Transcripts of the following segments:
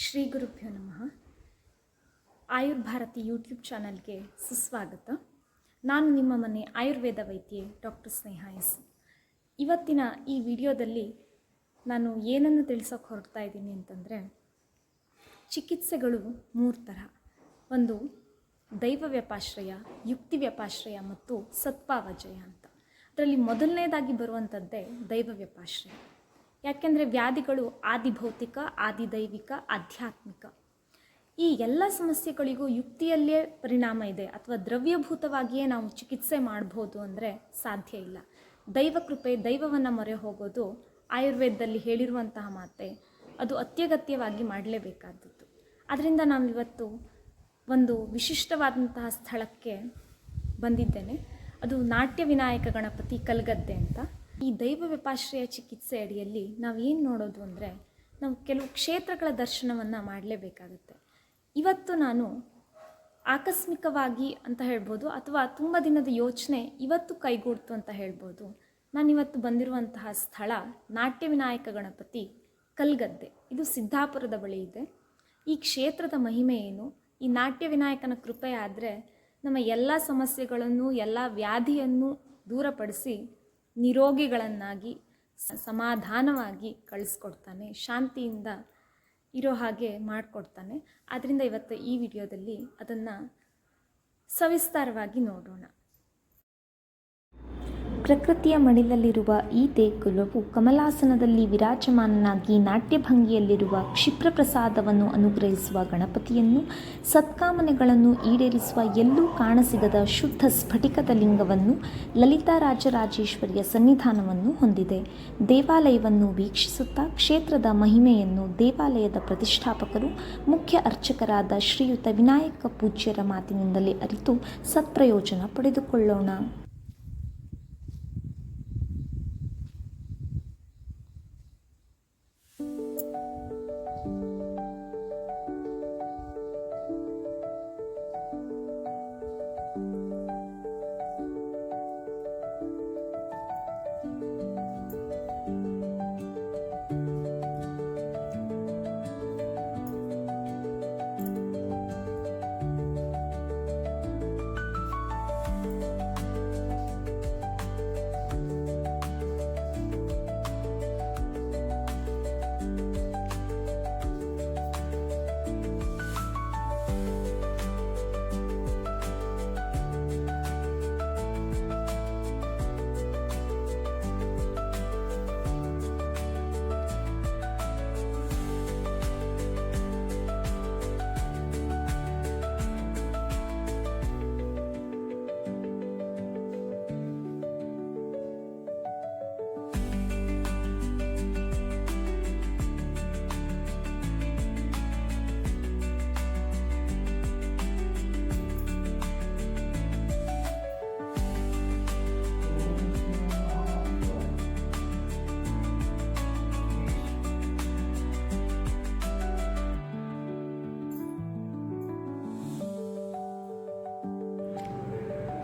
ಶ್ರೀ ಗುರುಭ್ಯೋ ನಮಃ. ಆಯುರ್ಭಾರತಿ ಯೂಟ್ಯೂಬ್ ಚಾನಲ್ಗೆ ಸುಸ್ವಾಗತ. ನಾನು ನಿಮ್ಮ ಮನೆ ಆಯುರ್ವೇದ ವೈದ್ಯೆ ಡಾಕ್ಟರ್ ಸ್ನೇಹ ಎಸ್. ಇವತ್ತಿನ ಈ ವಿಡಿಯೋದಲ್ಲಿ ನಾನು ಏನನ್ನು ತಿಳಿಸೋಕೆ ಹೊರಡ್ತಾ ಇದ್ದೀನಿ ಅಂತಂದರೆ, ಚಿಕಿತ್ಸೆಗಳು 3 ಥರ. ಒಂದು ದೈವ ವ್ಯಪಾಶ್ರಯ, ಯುಕ್ತಿ ವ್ಯಪಾಶ್ರಯ ಮತ್ತು ಸತ್ಪಾವಜಯ ಅಂತ. ಅದರಲ್ಲಿ ಮೊದಲನೇದಾಗಿ ಬರುವಂಥದ್ದೇ ದೈವ ವ್ಯಪಾಶ್ರಯ. ಯಾಕೆಂದರೆ ವ್ಯಾಧಿಗಳು ಆದಿಭೌತಿಕ, ಆದಿದೈವಿಕ, ಆಧ್ಯಾತ್ಮಿಕ. ಈ ಎಲ್ಲ ಸಮಸ್ಯೆಗಳಿಗೂ ಯುಕ್ತಿಯಲ್ಲೇ ಪರಿಣಾಮ ಇದೆ ಅಥವಾ ದ್ರವ್ಯಭೂತವಾಗಿಯೇ ನಾವು ಚಿಕಿತ್ಸೆ ಮಾಡ್ಬೋದು ಅಂದರೆ ಸಾಧ್ಯ ಇಲ್ಲ. ದೈವಕೃಪೆ, ದೈವವನ್ನು ಮೊರೆ ಹೋಗೋದು ಆಯುರ್ವೇದದಲ್ಲಿ ಹೇಳಿರುವಂತಹ ಮಾತೆ. ಅದು ಅತ್ಯಗತ್ಯವಾಗಿ ಮಾಡಲೇಬೇಕಾದದ್ದು. ಆದ್ದರಿಂದ ನಾವಿವತ್ತು ಒಂದು ವಿಶಿಷ್ಟವಾದಂತಹ ಸ್ಥಳಕ್ಕೆ ಬಂದಿದ್ದೇನೆ. ಅದು ನಾಟ್ಯ ವಿನಾಯಕ ಗಣಪತಿ ಕಲ್ಗದ್ದೆ ಅಂತ. ಈ ದೈವ ವ್ಯಪಾಶ್ರಯ ಚಿಕಿತ್ಸೆ ಅಡಿಯಲ್ಲಿ ನಾವು ಏನು ನೋಡೋದು ಅಂದರೆ, ನಾವು ಕೆಲವು ಕ್ಷೇತ್ರಗಳ ದರ್ಶನವನ್ನು ಮಾಡಲೇಬೇಕಾಗುತ್ತೆ. ಇವತ್ತು ನಾನು ಆಕಸ್ಮಿಕವಾಗಿ ಅಂತ ಹೇಳ್ಬೋದು, ಅಥವಾ ತುಂಬ ದಿನದ ಯೋಚನೆ ಇವತ್ತು ಕೈಗೂಡ್ತು ಅಂತ ಹೇಳ್ಬೋದು. ನಾನಿವತ್ತು ಬಂದಿರುವಂತಹ ಸ್ಥಳ ನಾಟ್ಯ ವಿನಾಯಕ ಗಣಪತಿ ಕಲ್ಗದ್ದೆ. ಇದು ಸಿದ್ದಾಪುರದ ಬಳಿ ಇದೆ. ಈ ಕ್ಷೇತ್ರದ ಮಹಿಮೆ ಏನು? ಈ ನಾಟ್ಯ ವಿನಾಯಕನ ಕೃಪೆ ಆದರೆ ನಮ್ಮ ಎಲ್ಲ ಸಮಸ್ಯೆಗಳನ್ನು, ಎಲ್ಲ ವ್ಯಾಧಿಯನ್ನು ದೂರಪಡಿಸಿ ನಿರೋಗಿಗಳನ್ನಾಗಿ ಸಮಾಧಾನವಾಗಿ ಕಳಿಸ್ಕೊಡ್ತಾನೆ, ಶಾಂತಿಯಿಂದ ಇರೋ ಹಾಗೆ ಮಾಡಿಕೊಡ್ತಾನೆ. ಆದ್ದರಿಂದ ಇವತ್ತು ಈ ವಿಡಿಯೋದಲ್ಲಿ ಅದನ್ನು ಸವಿಸ್ತಾರವಾಗಿ ನೋಡೋಣ. ಪ್ರಕೃತಿಯ ಮಡಿಲಲ್ಲಿರುವ ಈ ದೇಗುಲವು ಕಮಲಾಸನದಲ್ಲಿ ವಿರಾಜಮಾನನಾಗಿ ನಾಟ್ಯಭಂಗಿಯಲ್ಲಿರುವ ಕ್ಷಿಪ್ರ ಪ್ರಸಾದವನ್ನು ಅನುಗ್ರಹಿಸುವ ಗಣಪತಿಯನ್ನು, ಸತ್ಕಾಮನೆಗಳನ್ನು ಈಡೇರಿಸುವ ಎಲ್ಲೂ ಕಾಣಸಿಗದ ಶುದ್ಧ ಸ್ಫಟಿಕದ ಲಿಂಗವನ್ನು, ಲಲಿತಾರಾಜರಾಜೇಶ್ವರಿಯ ಸನ್ನಿಧಾನವನ್ನು ಹೊಂದಿದೆ. ದೇವಾಲಯವನ್ನು ವೀಕ್ಷಿಸುತ್ತಾ ಕ್ಷೇತ್ರದ ಮಹಿಮೆಯನ್ನು ದೇವಾಲಯದ ಪ್ರತಿಷ್ಠಾಪಕರು, ಮುಖ್ಯ ಅರ್ಚಕರಾದ ಶ್ರೀಯುತ ವಿನಾಯಕ ಪೂಜ್ಯರ ಮಾತಿನಿಂದಲೇ ಅರಿತು ಸತ್ಪ್ರಯೋಜನ ಪಡೆದುಕೊಳ್ಳೋಣ.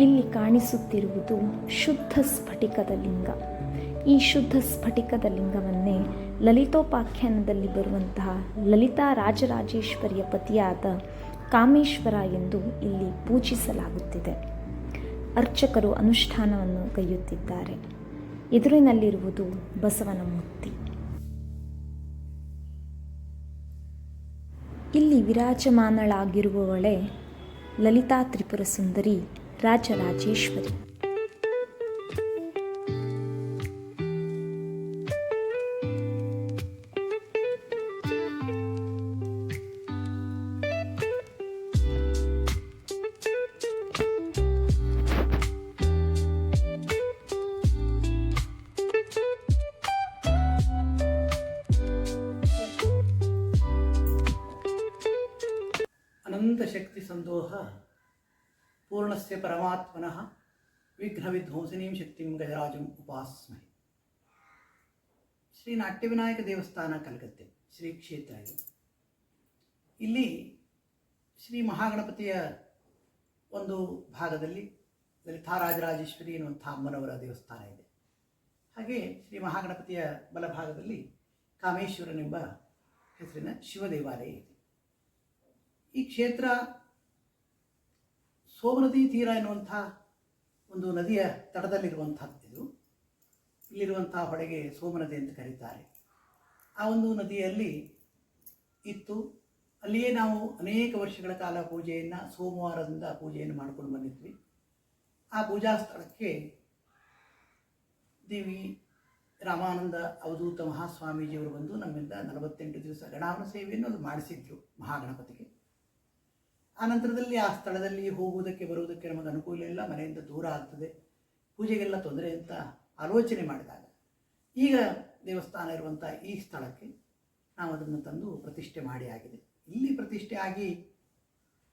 ಇಲ್ಲಿ ಕಾಣಿಸುತ್ತಿರುವುದು ಶುದ್ಧ ಸ್ಫಟಿಕದ ಲಿಂಗ. ಈ ಶುದ್ಧ ಸ್ಫಟಿಕದ ಲಿಂಗವನ್ನೇ ಲಲಿತೋಪಾಖ್ಯಾನದಲ್ಲಿ ಬರುವಂತಹ ಲಲಿತಾ ರಾಜರಾಜೇಶ್ವರಿಯ ಪತಿಯಾದ ಕಾಮೇಶ್ವರ ಎಂದು ಇಲ್ಲಿ ಪೂಜಿಸಲಾಗುತ್ತಿದೆ. ಅರ್ಚಕರು ಅನುಷ್ಠಾನವನ್ನು ಕೈಯುತ್ತಿದ್ದಾರೆ. ಎದುರಿನಲ್ಲಿರುವುದು ಬಸವನ ಮೂರ್ತಿ. ಇಲ್ಲಿ ವಿರಾಜಮಾನಳಾಗಿರುವವಳೇ ಲಲಿತಾ ತ್ರಿಪುರ ಸುಂದರಿ ರಾಜರಾಜೇಶ್ವರಿ. ಅನಂತ ಶಕ್ತಿ ಸಂದೋಹ ಪೂರ್ಣಸ್ಯ ಪರಮಾತ್ಮನಃ ವಿಘ್ನ ವಿಧ್ವಂಸನೀಂ ಶಕ್ತಿಂ ಗಜರಾಜಂ ಉಪಾಸ್ಮಹೆ. ಶ್ರೀ ನಾಟ್ಯ ವಿನಾಯಕ ದೇವಸ್ಥಾನ ಕಲ್ಗದ್ದೆ ಶ್ರೀ ಕ್ಷೇತ್ರ ಇದು. ಇಲ್ಲಿ ಶ್ರೀ ಮಹಾಗಣಪತಿಯ ಒಂದು ಭಾಗದಲ್ಲಿ ಲಲಿತಾರಾಜರಾಜೇಶ್ವರಿ ಎನ್ನುವಂಥ ಅಮ್ಮನವರ ದೇವಸ್ಥಾನ ಇದೆ. ಹಾಗೆ ಶ್ರೀ ಮಹಾಗಣಪತಿಯ ಬಲಭಾಗದಲ್ಲಿ ಕಾಮೇಶ್ವರನೆಂಬ ಹೆಸರಿನ ಶಿವ ದೇವಾಲಯ ಇದೆ. ಈ ಕ್ಷೇತ್ರ ಸೋಮನದಿ ತೀರ ಎನ್ನುವಂಥ ಒಂದು ನದಿಯ ತಟದಲ್ಲಿರುವಂಥದ್ದು. ಇದು ಇಲ್ಲಿರುವಂಥ ಹೊಳೆಗೆ ಸೋಮನದಿ ಅಂತ ಕರೀತಾರೆ. ಆ ಒಂದು ನದಿಯಲ್ಲಿ ಇತ್ತು. ಅಲ್ಲಿಯೇ ನಾವು ಅನೇಕ ವರ್ಷಗಳ ಕಾಲ ಪೂಜೆಯನ್ನು, ಸೋಮವಾರದಿಂದ ಪೂಜೆಯನ್ನು ಮಾಡ್ಕೊಂಡು ಬಂದಿದ್ವಿ. ಆ ಪೂಜಾ ಸ್ಥಳಕ್ಕೆ ದೇವಿ ರಾಮಾನಂದ ಅವಧೂತ ಮಹಾಸ್ವಾಮೀಜಿಯವರು ಬಂದು ನಮ್ಮಿಂದ 48 ದಿವಸ ಗಣಾವನ ಸೇವೆಯನ್ನು ಅದು ಮಾಡಿಸಿದ್ರು ಮಹಾಗಣಪತಿಗೆ. ಆ ನಂತರದಲ್ಲಿ ಆ ಸ್ಥಳದಲ್ಲಿ ಹೋಗುವುದಕ್ಕೆ ಬರುವುದಕ್ಕೆ ನಮಗೆ ಅನುಕೂಲ ಇಲ್ಲ, ಮನೆಯಿಂದ ದೂರ ಆಗ್ತದೆ, ಪೂಜೆಗೆಲ್ಲ ತೊಂದರೆ ಅಂತ ಆಲೋಚನೆ ಮಾಡಿದಾಗ ಈಗ ದೇವಸ್ಥಾನ ಇರುವಂಥ ಈ ಸ್ಥಳಕ್ಕೆ ನಾವು ಅದನ್ನು ತಂದು ಪ್ರತಿಷ್ಠೆ ಮಾಡಿ ಆಗಿದೆ. ಇಲ್ಲಿ ಪ್ರತಿಷ್ಠೆ ಆಗಿ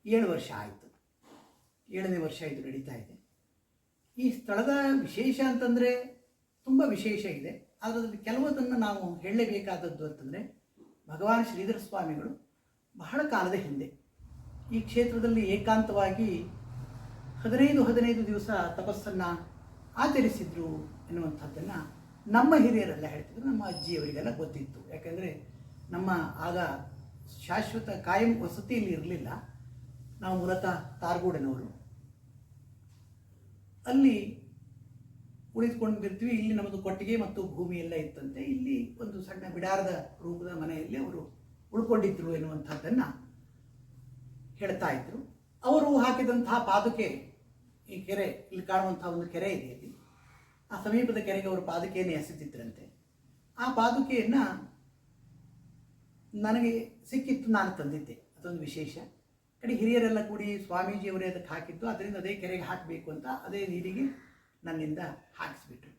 7 ವರ್ಷ ಆಯಿತು. 7ನೇ ವರ್ಷ ಇದು ನಡೀತಾ ಇದೆ. ಈ ಸ್ಥಳದ ವಿಶೇಷ ಅಂತಂದರೆ ತುಂಬ ವಿಶೇಷ ಇದೆ. ಅದರಲ್ಲಿ ಕೆಲವುದನ್ನು ನಾವು ಹೇಳಲೇಬೇಕಾದದ್ದು ಅಂತಂದರೆ, ಭಗವಾನ್ ಶ್ರೀಧರ ಸ್ವಾಮಿಗಳು ಬಹಳ ಕಾಲದ ಹಿಂದೆ ಈ ಕ್ಷೇತ್ರದಲ್ಲಿ ಏಕಾಂತವಾಗಿ 15 ದಿವಸ ತಪಸ್ಸನ್ನು ಆಚರಿಸಿದ್ರು ಎನ್ನುವಂಥದ್ದನ್ನು ನಮ್ಮ ಹಿರಿಯರೆಲ್ಲ ಹೇಳ್ತಿದ್ರು. ನಮ್ಮ ಅಜ್ಜಿಯವರಿಗೆಲ್ಲ ಗೊತ್ತಿತ್ತು. ಯಾಕೆಂದರೆ ನಮ್ಮ ಆಗ ಶಾಶ್ವತ ಕಾಯಂ ವಸತಿಯಲ್ಲಿ ಇರಲಿಲ್ಲ. ನಾವು ಮೂಲತಃ ತಾರಗೂಡಿನವರು. ಅಲ್ಲಿ ಉಳಿದುಕೊಂಡಿರ್ತೀವಿ. ಇಲ್ಲಿ ನಮ್ಮದು ಕೊಟ್ಟಿಗೆ ಮತ್ತು ಭೂಮಿ ಎಲ್ಲ ಇತ್ತಂತೆ. ಇಲ್ಲಿ ಒಂದು ಸಣ್ಣ ಬಿಡಾರದ ರೂಪದ ಮನೆಯಲ್ಲಿ ಅವರು ಉಳ್ಕೊಂಡಿದ್ರು ಎನ್ನುವಂಥದ್ದನ್ನು ಹೇಳ್ತಾ ಇದ್ರು. ಅವರು ಹಾಕಿದಂತಹ ಪಾದುಕೆ, ಈ ಕೆರೆ, ಇಲ್ಲಿ ಕಾಣುವಂಥ ಒಂದು ಕೆರೆ ಇದೆ ಇಲ್ಲಿ, ಆ ಸಮೀಪದ ಕೆರೆಗೆ ಅವರು ಪಾದುಕೆಯನ್ನು ಎಸೆದಿದ್ದರಂತೆ. ಆ ಪಾದುಕೆಯನ್ನು ನನಗೆ ಸಿಕ್ಕಿತ್ತು, ನಾನು ತಂದಿದ್ದೆ. ಅದೊಂದು ವಿಶೇಷ. ಕಡೆ ಹಿರಿಯರೆಲ್ಲ ಕೂಡಿ ಸ್ವಾಮೀಜಿಯವರೇ ಅದಕ್ಕೆ ಹಾಕಿದ್ದು. ಅದರಿಂದ ಅದೇ ಕೆರೆಗೆ ಹಾಕಬೇಕು ಅಂತ ಅದೇ ನೀರಿಗೆ ನನ್ನಿಂದ ಹಾಕಿಸ್ಬಿಟ್ರು.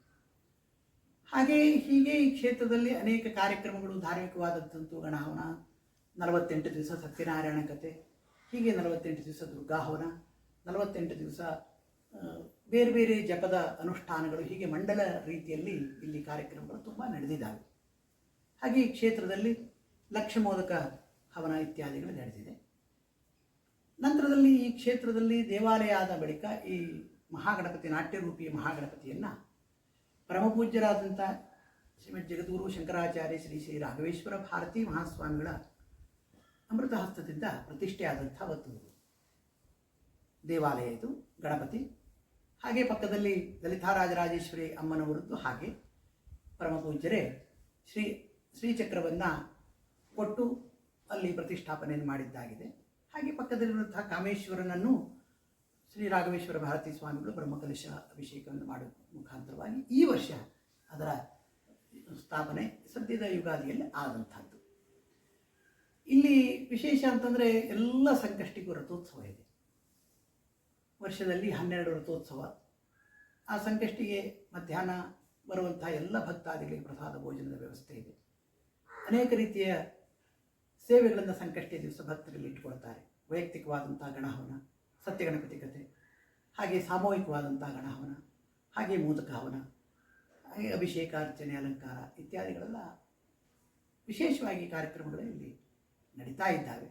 ಹೀಗೆ ಈ ಕ್ಷೇತ್ರದಲ್ಲಿ ಅನೇಕ ಕಾರ್ಯಕ್ರಮಗಳು, ಧಾರ್ಮಿಕವಾದಂಥದ್ದು, ಗಣಹವನ, 48 ದಿವಸ ಸತ್ಯನಾರಾಯಣ ಕಥೆ, ಹೀಗೆ 48 ದಿವಸ ದುರ್ಗಾಹವನ, 48 ದಿವಸ ಬೇರೆ ಬೇರೆ ಜಪದ ಅನುಷ್ಠಾನಗಳು, ಹೀಗೆ ಮಂಡಲ ರೀತಿಯಲ್ಲಿ ಇಲ್ಲಿ ಕಾರ್ಯಕ್ರಮಗಳು ತುಂಬ ನಡೆದಿದ್ದಾವೆ. ಹಾಗೆ ಈ ಕ್ಷೇತ್ರದಲ್ಲಿ ಲಕ್ಷಮೋದಕ ಹವನ ಇತ್ಯಾದಿಗಳು ನಡೆದಿದೆ. ನಂತರದಲ್ಲಿ ಈ ಕ್ಷೇತ್ರದಲ್ಲಿ ದೇವಾಲಯ ಆದ ಬಳಿಕ ಈ ಮಹಾಗಣಪತಿ, ನಾಟ್ಯರೂಪಿ ಮಹಾಗಣಪತಿಯನ್ನು ಪರಮಪೂಜ್ಯರಾದಂಥ ಶ್ರೀಮದ್ ಜಗದ್ಗುರು ಶಂಕರಾಚಾರ್ಯ ಶ್ರೀ ಶ್ರೀ ರಾಘವೇಶ್ವರ ಭಾರತಿ ಮಹಾಸ್ವಾಮಿಗಳ ಅಮೃತ ಹಸ್ತದಿಂದ ಪ್ರತಿಷ್ಠೆ ಆದಂಥ ಒಂದು ದೇವಾಲಯ ಇದು ಗಣಪತಿ. ಹಾಗೆ ಪಕ್ಕದಲ್ಲಿ ಲಲಿತಾರಾಜರಾಜೇಶ್ವರಿ ಅಮ್ಮನವರದ್ದು, ಹಾಗೆ ಪರಮಪೂಜ್ಯರೇ ಶ್ರೀಚಕ್ರವನ್ನು ಕೊಟ್ಟು ಅಲ್ಲಿ ಪ್ರತಿಷ್ಠಾಪನೆಯನ್ನು ಮಾಡಿದ್ದಾಗಿದೆ. ಹಾಗೆ ಪಕ್ಕದಲ್ಲಿರುವಂತಹ ಕಾಮೇಶ್ವರನನ್ನು ಶ್ರೀ ರಾಘವೇಶ್ವರ ಭಾರತಿ ಸ್ವಾಮಿಗಳು ಬ್ರಹ್ಮಕಲಶ ಅಭಿಷೇಕವನ್ನು ಮಾಡುವ ಮುಖಾಂತರವಾಗಿ ಈ ವರ್ಷ ಅದರ ಸ್ಥಾಪನೆ ಸದ್ಯದ ಯುಗಾದಿಯಲ್ಲಿ ಆದಂಥದ್ದು. ಇಲ್ಲಿ ವಿಶೇಷ ಅಂತಂದರೆ ಎಲ್ಲ ಸಂಕಷ್ಟಿಗೂ ರಥೋತ್ಸವ ಇದೆ. ವರ್ಷದಲ್ಲಿ 12 ರಥೋತ್ಸವ. ಆ ಸಂಕಷ್ಟಿಗೆ ಮಧ್ಯಾಹ್ನ ಬರುವಂತಹ ಎಲ್ಲ ಭಕ್ತಾದಿಗಳಿಗೆ ಪ್ರಸಾದ ಭೋಜನದ ವ್ಯವಸ್ಥೆ ಇದೆ. ಅನೇಕ ರೀತಿಯ ಸೇವೆಗಳನ್ನು ಸಂಕಷ್ಟಿಯ ದಿವಸ ಭಕ್ತರಲ್ಲಿ ಇಟ್ಟುಕೊಳ್ತಾರೆ. ವೈಯಕ್ತಿಕವಾದಂಥ ಗಣಹವನ, ಸತ್ಯಗಣಪತಿ ಕಥೆ, ಹಾಗೆ ಸಾಮೂಹಿಕವಾದಂಥ ಗಣಹವನ, ಹಾಗೆ ಮೋದಕ ಹವನ, ಹಾಗೆ ಅಭಿಷೇಕ, ಅರ್ಚನೆ, ಅಲಂಕಾರ ಇತ್ಯಾದಿಗಳೆಲ್ಲ ವಿಶೇಷವಾಗಿ ಕಾರ್ಯಕ್ರಮಗಳು ಇಲ್ಲಿ ನಡೀತಾ ಇದ್ದಾವೆ.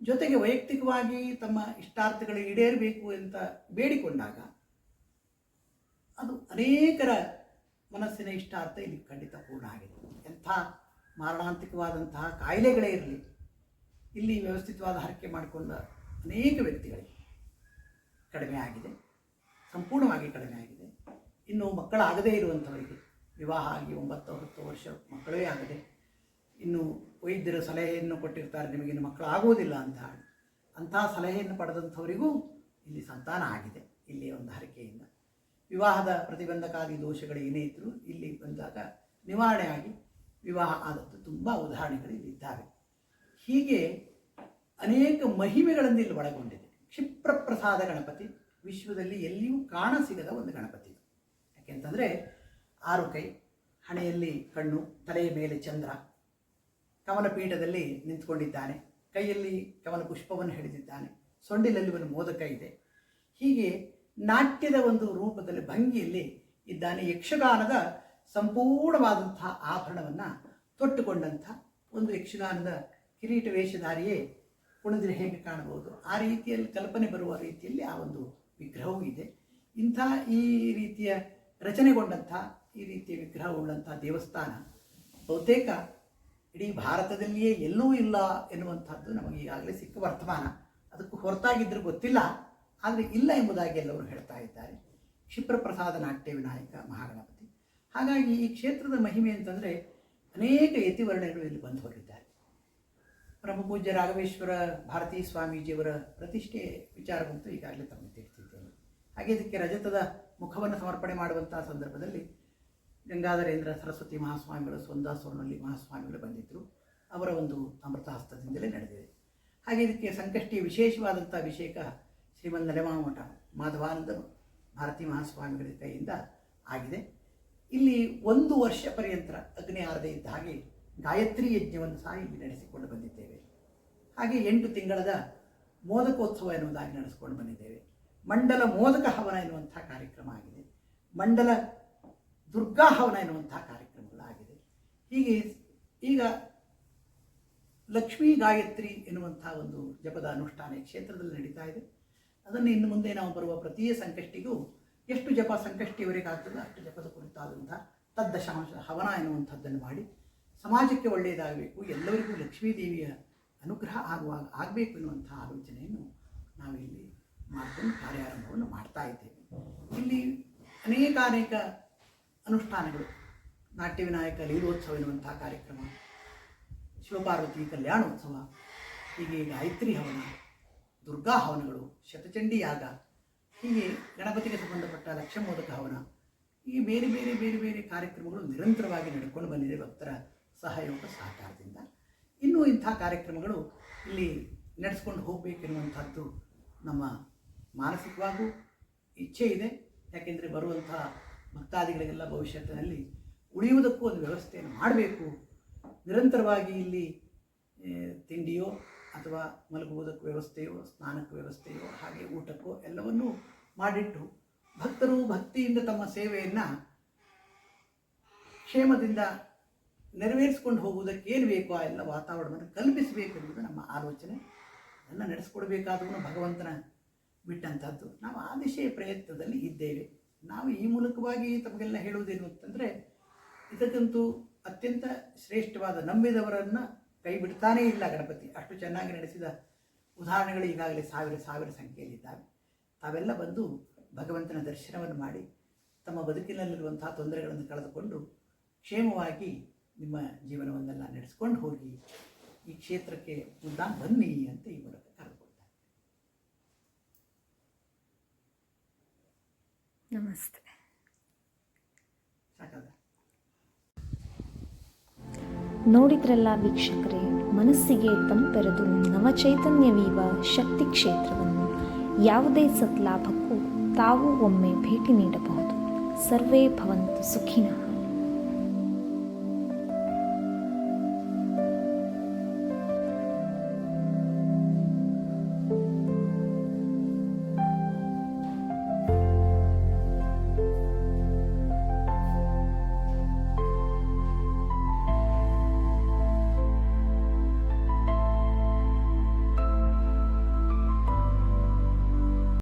ಜೊತೆಗೆ ವೈಯಕ್ತಿಕವಾಗಿ ತಮ್ಮ ಇಷ್ಟಾರ್ಥಗಳು ಈಡೇರಬೇಕು ಅಂತ ಬೇಡಿಕೊಂಡಾಗ ಅದು ಅನೇಕರ ಮನಸ್ಸಿನ ಇಷ್ಟಾರ್ಥ ಇಲ್ಲಿ ಖಂಡಿತ ಪೂರ್ಣ ಆಗಿದೆ. ಎಂಥ ಮಾರಣಾಂತಿಕವಾದಂತಹ ಕಾಯಿಲೆಗಳೇ ಇರಲಿ, ಇಲ್ಲಿ ವ್ಯವಸ್ಥಿತವಾದ ಹರಕೆ ಮಾಡಿಕೊಂಡ ಅನೇಕ ವ್ಯಕ್ತಿಗಳಿಗೆ ಕಡಿಮೆ ಆಗಿದೆ, ಸಂಪೂರ್ಣವಾಗಿ ಕಡಿಮೆ ಆಗಿದೆ. ಇನ್ನು ಮಕ್ಕಳಾಗದೇ ಇರುವಂಥವರಿಗೆ, ವಿವಾಹ ಆಗಿ 9-10 ವರ್ಷ ಮಕ್ಕಳೇ ಆಗದೆ, ಇನ್ನು ವೈದ್ಯರ ಸಲಹೆಯನ್ನು ಕೊಟ್ಟಿರ್ತಾರೆ, ನಿಮಗಿನ್ನು ಮಕ್ಕಳಾಗುವುದಿಲ್ಲ ಅಂತ. ಅಂತಹ ಸಲಹೆಯನ್ನು ಪಡೆದಂಥವರಿಗೂ ಇಲ್ಲಿ ಸಂತಾನ ಆಗಿದೆ ಇಲ್ಲಿಯ ಒಂದು ಹರಕೆಯಿಂದ. ವಿವಾಹದ ಪ್ರತಿಬಂಧಕಾದಿ ದೋಷಗಳು ಏನೇ ಇದ್ದರೂ ಇಲ್ಲಿ ಬಂದಾಗ ನಿವಾರಣೆ ಆಗಿ ವಿವಾಹ ಆದದ್ದು ತುಂಬ ಉದಾಹರಣೆಗಳು ಇಲ್ಲಿದ್ದಾವೆ. ಹೀಗೆ ಅನೇಕ ಮಹಿಮೆಗಳನ್ನು ಇಲ್ಲಿ ಒಳಗೊಂಡಿದೆ. ಕ್ಷಿಪ್ರ ಪ್ರಸಾದ ಗಣಪತಿ ವಿಶ್ವದಲ್ಲಿ ಎಲ್ಲಿಯೂ ಕಾಣಸಿಗದ ಒಂದು ಗಣಪತಿ. ಯಾಕೆಂತಂದರೆ 6 ಕೈ, ಹಣೆಯಲ್ಲಿ ಕಣ್ಣು, ತಲೆಯ ಮೇಲೆ ಚಂದ್ರ, ಕಮಲಪೀಠದಲ್ಲಿ ನಿಂತ್ಕೊಂಡಿದ್ದಾನೆ, ಕೈಯಲ್ಲಿ ಕಮಲ ಪುಷ್ಪವನ್ನು ಹಿಡಿದಿದ್ದಾನೆ, ಸೊಂಡಿಲಲ್ಲಿ ಒಂದು ಮೋದಕ ಇದೆ. ಹೀಗೆ ನಾಟ್ಯದ ಒಂದು ರೂಪದಲ್ಲಿ ಭಂಗಿಯಲ್ಲಿ ಇದ್ದಾನೆ. ಯಕ್ಷಗಾನದ ಸಂಪೂರ್ಣವಾದಂಥ ಆಭರಣವನ್ನು ತೊಟ್ಟುಕೊಂಡಂಥ ಒಂದು ಯಕ್ಷಗಾನದ ಕಿರೀಟ ವೇಷಧಾರಿಯೇ ಕುಣಿದ್ರೆ ಹೇಗೆ ಕಾಣಬಹುದು, ಆ ರೀತಿಯಲ್ಲಿ ಕಲ್ಪನೆ ಬರುವ ರೀತಿಯಲ್ಲಿ ಆ ಒಂದು ವಿಗ್ರಹವೂ ಇದೆ. ಇಂಥ ಈ ರೀತಿಯ ರಚನೆಗೊಂಡಂಥ ಈ ರೀತಿಯ ವಿಗ್ರಹವುಳ್ಳಂಥ ದೇವಸ್ಥಾನ ಬಹುತೇಕ ಇಡೀ ಭಾರತದಲ್ಲಿಯೇ ಎಲ್ಲೂ ಇಲ್ಲ ಎನ್ನುವಂಥದ್ದು ನಮಗೆ ಈಗಾಗಲೇ ಸಿಕ್ಕ ವರ್ತಮಾನ. ಅದಕ್ಕೂ ಹೊರತಾಗಿದ್ದರೂ ಗೊತ್ತಿಲ್ಲ, ಆದರೆ ಇಲ್ಲ ಎಂಬುದಾಗಿ ಎಲ್ಲರೂ ಹೇಳ್ತಾ ಇದ್ದಾರೆ. ಕ್ಷಿಪ್ರಪ್ರಸಾದ ನಾಟ್ಯ ವಿನಾಯಕ ಮಹಾಗಣಪತಿ. ಹಾಗಾಗಿ ಈ ಕ್ಷೇತ್ರದ ಮಹಿಮೆ ಅಂತಂದರೆ ಅನೇಕ ಯತಿವರ್ಣಗಳು ಇಲ್ಲಿ ಬಂದು ಹೋಗಿದ್ದಾರೆ. ಪರಮಪೂಜ್ಯ ರಾಘವೇಶ್ವರ ಭಾರತೀ ಸ್ವಾಮೀಜಿಯವರ ಪ್ರತಿಷ್ಠೆ ವಿಚಾರವಂತೂ ಈಗಾಗಲೇ ತಮಗೆ ತಿಳಿಸಿದ್ದೇನೆ. ಹಾಗೆ ಇದಕ್ಕೆ ರಜತದ ಮುಖವನ್ನು ಸಮರ್ಪಣೆ ಮಾಡುವಂಥ ಸಂದರ್ಭದಲ್ಲಿ ಗಂಗಾಧರೇಂದ್ರ ಸರಸ್ವತಿ ಮಹಾಸ್ವಾಮಿಗಳು, ಸ್ವರ್ಣವಲ್ಲಿ ಮಹಾಸ್ವಾಮಿಗಳು ಬಂದಿದ್ದರು. ಅವರ ಒಂದು ಅಮೃತ ಹಸ್ತದಿಂದಲೇ ನಡೆದಿದೆ. ಹಾಗೆ ಇದಕ್ಕೆ ಸಂಕಷ್ಟಿಯ ವಿಶೇಷವಾದಂಥ ಅಭಿಷೇಕ ಶ್ರೀಮದ್ ನೆಲಮಾಮಠ ಮಾಧವಾನಂದ ಭಾರತೀ ಮಹಾಸ್ವಾಮಿಗಳ ಕೈಯಿಂದ ಆಗಿದೆ. ಇಲ್ಲಿ 1 ವರ್ಷ ಪರ್ಯಂತ ಅಗ್ನಿ ಆರದೆ ಇದ್ದ ಹಾಗೆ ಗಾಯತ್ರಿ ಯಜ್ಞವನ್ನು ಸಹ ಇಲ್ಲಿ ನಡೆಸಿಕೊಂಡು ಬಂದಿದ್ದೇವೆ. ಹಾಗೆ 8 ತಿಂಗಳದ ಮೋದಕೋತ್ಸವ ಎನ್ನುವುದಾಗಿ ನಡೆಸಿಕೊಂಡು ಬಂದಿದ್ದೇವೆ. ಮಂಡಲ ಮೋದಕ ಹವನ ಎನ್ನುವಂಥ ಕಾರ್ಯಕ್ರಮ ಆಗಿದೆ. ಮಂಡಲ ದುರ್ಗಾ ಹವನ ಎನ್ನುವಂಥ ಕಾರ್ಯಕ್ರಮಗಳಾಗಿದೆ. ಹೀಗೆ ಈಗ ಲಕ್ಷ್ಮೀ ಗಾಯತ್ರಿ ಎನ್ನುವಂಥ ಒಂದು ಜಪದ ಅನುಷ್ಠಾನ ಈ ಕ್ಷೇತ್ರದಲ್ಲಿ ನಡೀತಾ ಇದೆ. ಅದನ್ನು ಇನ್ನು ಮುಂದೆ ನಾವು ಬರುವ ಪ್ರತಿ ಸಂಕಷ್ಟಿಗೂ ಎಷ್ಟು ಜಪ ಸಂಕಷ್ಟಿಯವರೆಗೆ ಆಗ್ತದೆ ಅಷ್ಟು ಜಪದ ಕುರಿತಾದಂಥ ತದ್ದಶಾಂಶ ಹವನ ಎನ್ನುವಂಥದ್ದನ್ನು ಮಾಡಿ ಸಮಾಜಕ್ಕೆ ಒಳ್ಳೆಯದಾಗಬೇಕು, ಎಲ್ಲರಿಗೂ ಲಕ್ಷ್ಮೀದೇವಿಯ ಅನುಗ್ರಹ ಆಗಬೇಕು ಎನ್ನುವಂಥ ಆಲೋಚನೆಯನ್ನು ನಾವಿಲ್ಲಿ ಮಾಡಿಕೊಂಡು ಕಾರ್ಯಾರಂಭವನ್ನು ಮಾಡ್ತಾ ಇದ್ದೇವೆ. ಇಲ್ಲಿ ಅನೇಕ ಅನುಷ್ಠಾನಗಳು, ನಾಟ್ಯ ವಿನಾಯಕ ಲೀಲೋತ್ಸವ ಎನ್ನುವಂಥ ಕಾರ್ಯಕ್ರಮ, ಶಿವಪಾರ್ವತಿ ಕಲ್ಯಾಣೋತ್ಸವ, ಹೀಗೆ ಗಾಯತ್ರಿ ಹವನ, ದುರ್ಗಾ ಹವನಗಳು, ಶತಚಂಡಿ ಯಾಗ, ಹೀಗೆ ಗಣಪತಿಗೆ ಸಂಬಂಧಪಟ್ಟ ಲಕ್ಷಮೋದಕ ಹವನ, ಹೀಗೆ ಬೇರೆ ಕಾರ್ಯಕ್ರಮಗಳು ನಿರಂತರವಾಗಿ ನಡ್ಕೊಂಡು ಬಂದಿದೆ ಭಕ್ತರ ಸಹಯೋಗ ಸಹಕಾರದಿಂದ. ಇನ್ನೂ ಇಂಥ ಕಾರ್ಯಕ್ರಮಗಳು ಇಲ್ಲಿ ನಡೆಸ್ಕೊಂಡು ಹೋಗಬೇಕೆನ್ನುವಂಥದ್ದು ನಮ್ಮ ಮಾನಸಿಕವಾಗೂ ಇಚ್ಛೆ ಇದೆ. ಯಾಕೆಂದರೆ ಬರುವಂಥ ಭಕ್ತಾದಿಗಳಿಗೆಲ್ಲ ಭವಿಷ್ಯತ್ತಿನಲ್ಲಿ ಉಳಿಯುವುದಕ್ಕೂ ಒಂದು ವ್ಯವಸ್ಥೆಯನ್ನು ಮಾಡಬೇಕು. ನಿರಂತರವಾಗಿ ಇಲ್ಲಿ ತಿಂಡಿಯೋ ಅಥವಾ ಮಲಗುವುದಕ್ಕೆ ವ್ಯವಸ್ಥೆಯೋ, ಸ್ನಾನಕ್ಕೆ ವ್ಯವಸ್ಥೆಯೋ, ಹಾಗೆ ಊಟಕ್ಕೋ ಎಲ್ಲವನ್ನೂ ಮಾಡಿಟ್ಟು ಭಕ್ತರು ಭಕ್ತಿಯಿಂದ ತಮ್ಮ ಸೇವೆಯನ್ನು ಕ್ಷೇಮದಿಂದ ನೆರವೇರಿಸಿಕೊಂಡು ಹೋಗುವುದಕ್ಕೆ ಏನು ಬೇಕೋ ಆ ಎಲ್ಲ ವಾತಾವರಣವನ್ನು ಕಲ್ಪಿಸಬೇಕು ಎನ್ನುವುದು ನಮ್ಮ ಆಲೋಚನೆ. ಅದನ್ನು ನಡೆಸ್ಕೊಡ್ಬೇಕಾದ್ರೂ ಭಗವಂತನ ಬಿಟ್ಟಂಥದ್ದು. ನಾವು ಆ ದಿಶೆಯ ಪ್ರಯತ್ನದಲ್ಲಿ ಇದ್ದೇವೆ. ನಾವು ಈ ಮೂಲಕವಾಗಿ ತಮಗೆಲ್ಲ ಹೇಳುವುದೇನು ಅಂತಂದರೆ, ಇದಕ್ಕಂತೂ ಅತ್ಯಂತ ಶ್ರೇಷ್ಠವಾದ ನಂಬಿದವರನ್ನು ಕೈ ಬಿಡ್ತಾನೇ ಇಲ್ಲ ಗಣಪತಿ. ಅಷ್ಟು ಚೆನ್ನಾಗಿ ನಡೆಸಿದ ಉದಾಹರಣೆಗಳು ಈಗಾಗಲೇ ಸಾವಿರ ಸಂಖ್ಯೆಯಲ್ಲಿದ್ದಾವೆ. ತಾವೆಲ್ಲ ಬಂದು ಭಗವಂತನ ದರ್ಶನವನ್ನು ಮಾಡಿ ತಮ್ಮ ಬದುಕಿನಲ್ಲಿರುವಂಥ ತೊಂದರೆಗಳನ್ನು ಕಳೆದುಕೊಂಡು ಕ್ಷೇಮವಾಗಿ ನಿಮ್ಮ ಜೀವನವನ್ನೆಲ್ಲ ನಡೆಸ್ಕೊಂಡು ಹೋಗಿ ಈ ಕ್ಷೇತ್ರಕ್ಕೆ ಮುದ್ದಾಂ ಬನ್ನಿ ಅಂತ ಈ ಮೂಲಕ ಕರೆದುಕೊಳ್ತಾರೆ. ನಮಸ್ತೆ. ಸಾಕಲ್ಲ? ನೋಡಿದ್ರಲ್ಲ ವೀಕ್ಷಕರೇ, ಮನಸ್ಸಿಗೆ ತಂಪೆರೆದು ನವಚೈತನ್ಯವೀವ ಶಕ್ತಿ ಕ್ಷೇತ್ರವನ್ನು ಯಾವುದೇ ಸತ್ಲಾಭಕ್ಕೂ ತಾವು ಒಮ್ಮೆ ಭೇಟಿ ನೀಡಬಹುದು. ಸರ್ವೇ ಭವಂತು ಸುಖಿನಃ.